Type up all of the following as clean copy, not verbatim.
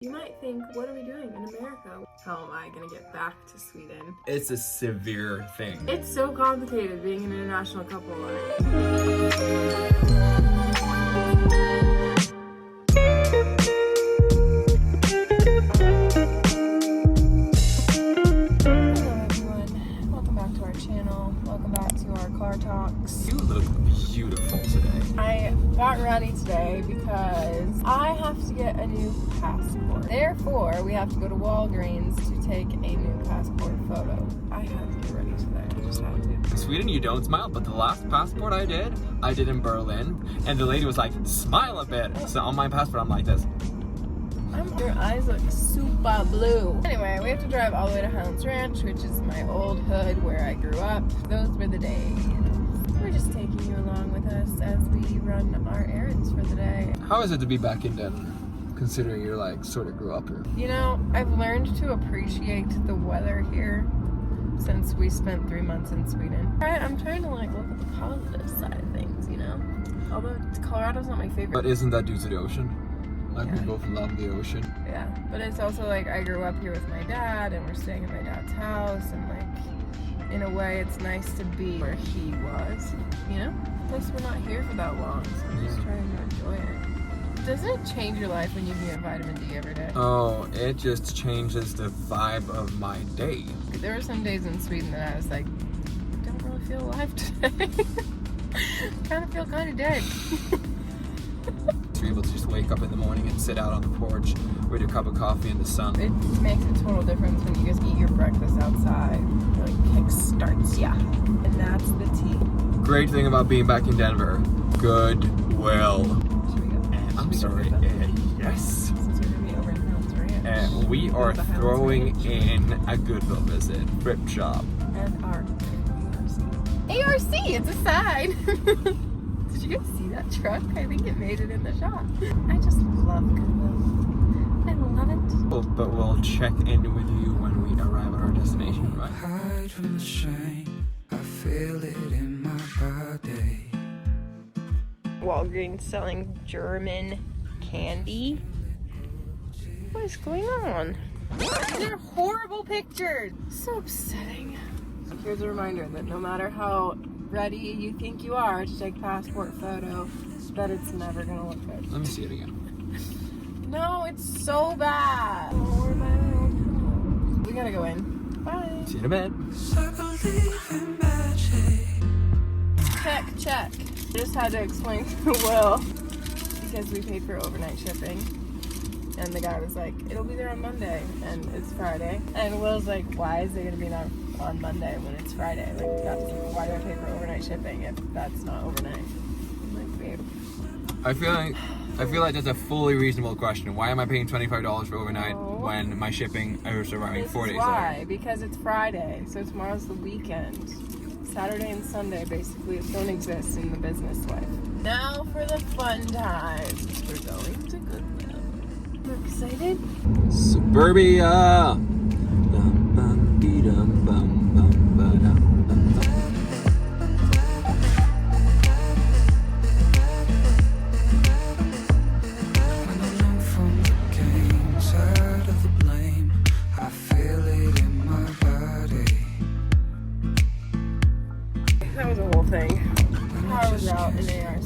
You might think, what are we doing in America? How am I gonna get back to Sweden? It's a severe thing. It's so complicated being an international couple. Welcome back to our car talks. You look beautiful today. I got ready today because I have to get a new passport. Therefore, we have to go to Walgreens to take a new passport photo. I had to get ready today. I just had to. In Sweden, you don't smile, but the last passport I did in Berlin, and the lady was like, smile a bit. So on my passport, I'm like this. Your eyes look super blue. Anyway, we have to drive all the way to Hounds Ranch, which is my old hood where I grew up. Those were the days. We're just taking you along with us as we run our errands for the day. How is it to be back in Denver, considering you're like sort of grew up here? You know, I've learned to appreciate the weather here since we spent 3 months in Sweden. I'm trying to like look at the positive side of things, you know? Although Colorado's not my favorite. But isn't that due to the ocean? Like Yeah. we both love the ocean. Yeah, but it's also like I grew up here with my dad and we're staying at my dad's house, and like in a way it's nice to be where he was, you know? Plus we're not here for that long, so I'm just trying to enjoy it. Doesn't it change your life when you get vitamin D every day? Oh, it just changes the vibe of my day. There were some days in Sweden that I was like, I don't really feel alive today. Kind of feel kind of dead. You're able to just wake up in the morning and sit out on the porch with your cup of coffee in the sun. It makes a total difference when you just eat your breakfast outside. It like kick starts ya. And that's the tea. Great thing about being back in Denver, goodwill. Should we go? I'm sorry, yes. Since we're gonna be over in Hounds Ranch. We are throwing in a Goodwill visit, thrift shop. And our ARC, it's a sign. Did you guys see that truck? I think it made it in the shop. I just love Goodwill. I love it. But we'll check in with you when we arrive at our destination, right? Hide from the shame, I feel it in my body. Walgreens selling German candy. What is going on? They're horrible pictures. So upsetting. Here's a reminder that no matter how ready you think you are to take a passport photo, that it's never gonna look good. Let me see it again. No, it's so bad. We gotta go in. Bye. See you in a bit. I believe in magic. Check. I just had to explain to Will because we paid for overnight shipping. And the guy was like, it'll be there on Monday, and it's Friday. And Will's like, why is it gonna be on Monday when it's Friday? Like, why do I pay for overnight shipping if that's not overnight? I'm like, babe. I feel like that's a fully reasonable question. Why am I paying $25 for overnight when my shipping is arriving 4 days Why? later? Because it's Friday, so tomorrow's the weekend. Saturday and Sunday basically don't exist in the business life. Now for the fun times. We're going to Goodwill. We're excited. Suburbia. When I run from the game, tired of the blame, I feel it in my body. That was a whole thing. I was out in ARC.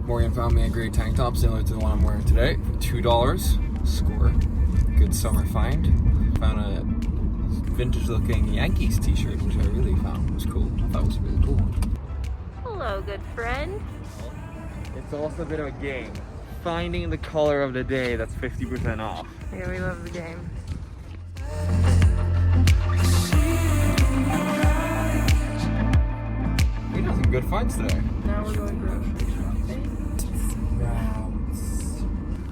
Morgan found me a great tank top similar to the one I'm wearing today for $2. Score. Good summer find. Found a vintage looking Yankees t-shirt, which I really found was cool. I thought it was a really cool one. Hello, good friend. It's also a bit of a game. Finding the color of the day that's 50% off. Yeah, we love the game. We got some good finds today. Now we're going grocery shopping.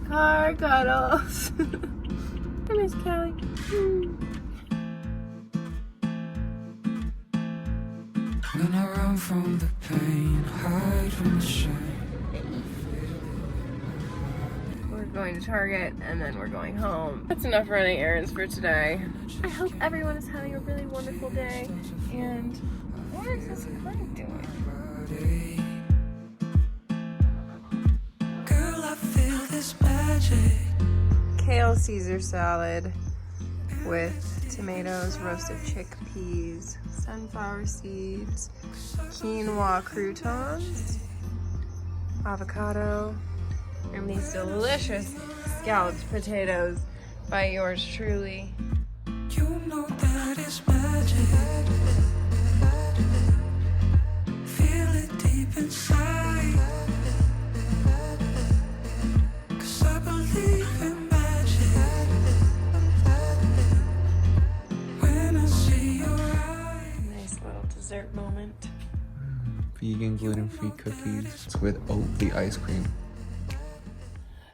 Car cuddles. I miss Kelly. When I run from the pain, hide from the shame. We're going to Target and then we're going home. That's enough running errands for today. I hope everyone is having a really wonderful day. And what is this client doing? Girl, I feel this magic. kale Caesar salad with tomatoes, roasted chickpeas, sunflower seeds, quinoa croutons, avocado, and these delicious scalloped potatoes by yours truly. You know that it's magic. Feel it deep inside. 'Cause I believe in magic. When I see your eyes. Nice little dessert moment. Vegan gluten-free cookies with Oatly ice cream.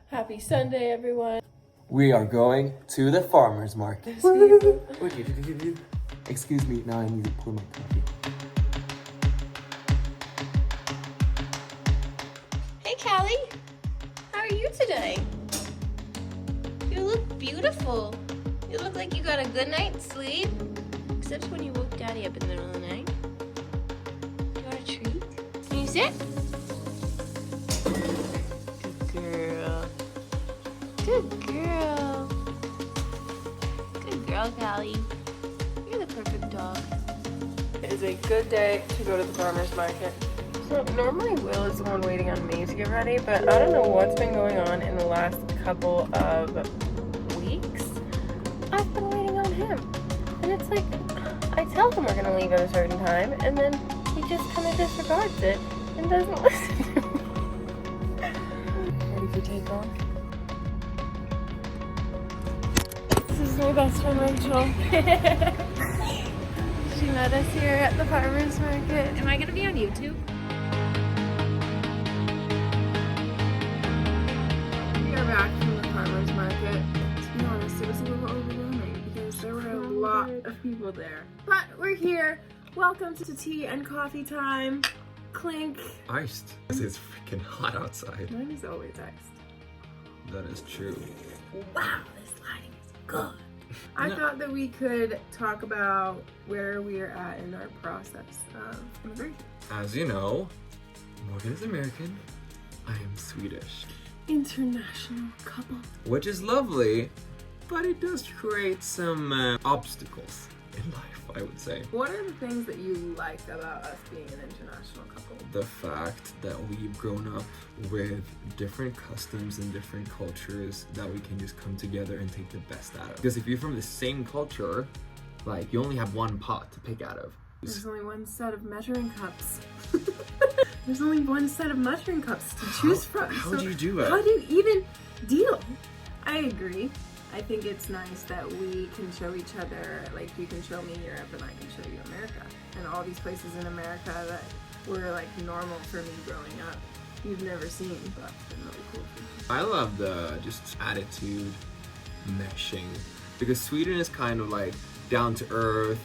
Happy Sunday, everyone. We are going to the farmer's market. Woo. Excuse me, now I need to pour my coffee. Hey Callie, how are you today? You look beautiful. You look like you got a good night's sleep. Except when you woke Daddy up in the middle of the night. Do you want a treat? Can you sit? Good girl. Good girl. Good girl, Callie. You're the perfect dog. It is a good day to go to the farmer's market. So normally Will is the one waiting on me to get ready, but I don't know what's been going on in the last couple of weeks. I've been waiting on him. And it's like, I tell him we're gonna leave at a certain time, and then he just kind of disregards it and doesn't listen to me. Ready for takeoff? This is my best friend Rachel. She met us here at the farmer's market. Am I gonna be on YouTube? We are back from the farmer's market. To be honest, it was a little overwhelming because there were a lot of people there. But we're here. Welcome to tea and coffee time. Clink. Iced. It's freaking hot outside. Mine is always iced. That is true. Wow, this lighting is good. I thought that we could talk about where we are at in our process of immigration. As you know, Morgan is American. I am Swedish. International couple. Which is lovely, but it does create some obstacles in life, I would say. What are the things that you like about us being an international couple? The fact that we've grown up with different customs and different cultures that we can just come together and take the best out of. Because if you're from the same culture, like, you only have one pot to pick out of. There's only one set of measuring cups. There's only one set of measuring cups to choose from. How So do you do it? How do you even deal? I agree. I think it's nice that we can show each other, like you can show me Europe and I can show you America. And all these places in America that were like normal for me growing up, you've never seen, but it's been really cool for me. I love the just attitude meshing, because Sweden is kind of like down to earth,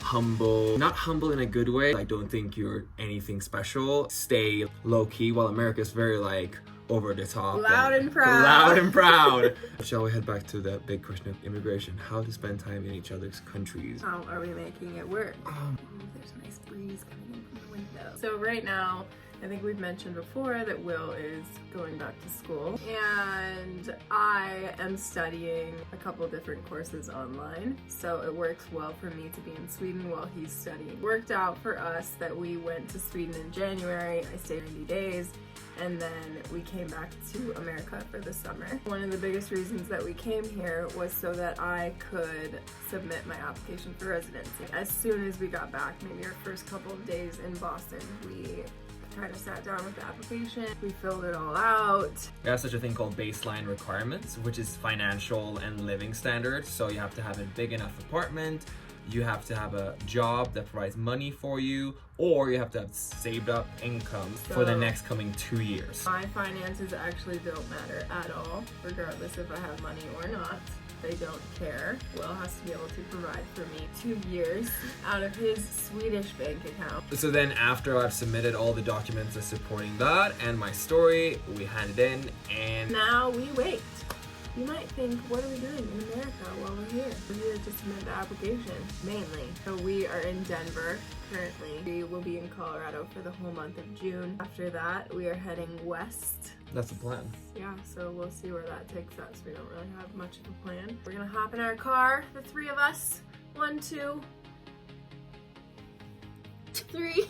humble, not humble in a good way. I don't think you're anything special. Stay low key, while America is very like over the top. Loud and proud. Loud and proud. Shall we head back to the big question of immigration? How to spend time in each other's countries. How are we making it work? Ooh, there's a nice breeze coming in from the window. So right now, I think we've mentioned before that Will is going back to school and I am studying a couple different courses online. So it works well for me to be in Sweden while he's studying. Worked out for us that we went to Sweden in January. I stayed 90 days. And then we came back to America for the summer. One of the biggest reasons that we came here was so that I could submit my application for residency. As soon as we got back, maybe our first couple of days in Boston, we kind of sat down with the application. We filled it all out. We have such a thing called baseline requirements, which is financial and living standards. So you have to have a big enough apartment, you have to have a job that provides money for you, or you have to have saved up income for the next coming 2 years. My finances actually don't matter at all, regardless if I have money or not. They don't care. Will has to be able to provide for me 2 years out of his Swedish bank account. So then after I've submitted all the documents supporting that and my story, we hand it in and Now we wait. You might think, what are we doing in America while we're here? We're here to submit the application, mainly. So we are in Denver currently. We will be in Colorado for the whole month of June. After that, we are heading west. That's the plan. Yeah, so we'll see where that takes us. We don't really have much of a plan. We're gonna hop in our car, the three of us. 1, 2, 3.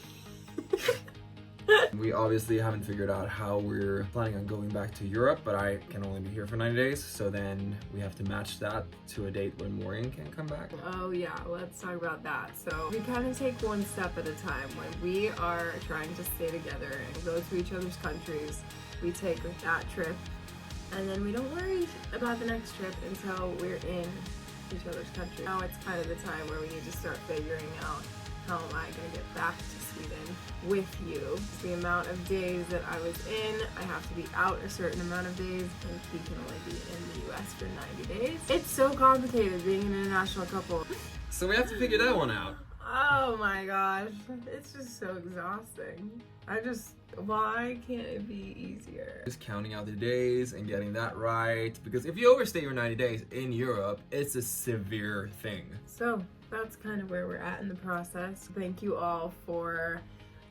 We obviously haven't figured out how we're planning on going back to Europe, but I can only be here for 90 days, so then we have to match that to a date when Maureen can come back. Oh yeah, let's talk about that. So we kind of take one step at a time. When we are trying to stay together and go to each other's countries, we take that trip, and then we don't worry about the next trip until we're in each other's country. Now it's kind of the time where we need to start figuring out, how am I going to get back to Sweden with you? The amount of days that I was in, I have to be out a certain amount of days, and he can only be in the US for 90 days. It's so complicated being an international couple. So we have to figure that one out. Oh my gosh, it's just so exhausting. Why can't it be easier? Just counting out the days and getting that right, because if you overstay your 90 days in Europe, it's a severe thing. So that's kind of where we're at in the process. Thank you all for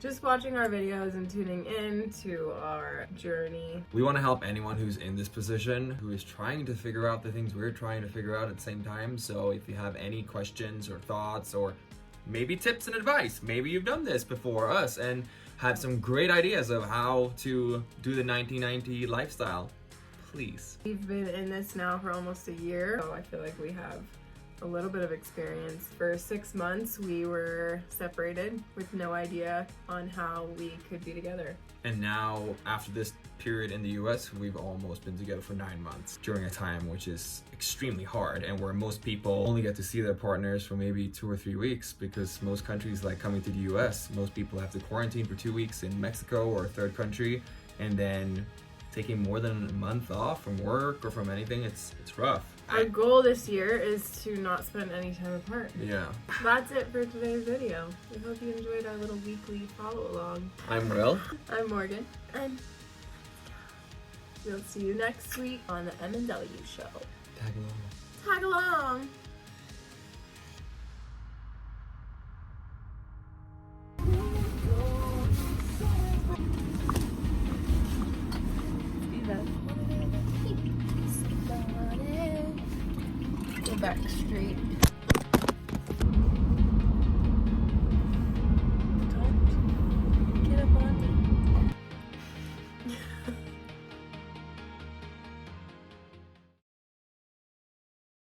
just watching our videos and tuning in to our journey. We want to help anyone who's in this position, who is trying to figure out the things we're trying to figure out at the same time. So if you have any questions or thoughts, or maybe tips and advice, maybe you've done this before us and had some great ideas of how to do the 1990 lifestyle, please. We've been in this now for almost a year, so I feel like we have a little bit of experience. For 6 months, we were separated with no idea on how we could be together. And now, after this period in the US, we've almost been together for 9 months during a time which is extremely hard, and where most people only get to see their partners for maybe 2 or 3 weeks, because most countries, like coming to the US, most people have to quarantine for 2 weeks in Mexico or a third country, and then taking more than a month off from work or from anything, it's rough. Our goal this year is to not spend any time apart. Yeah. That's it for today's video. We hope you enjoyed our little weekly follow along. I'm Will. I'm Morgan, and we'll see you next week on the M&W show. Tag along. Tag along! Go back straight.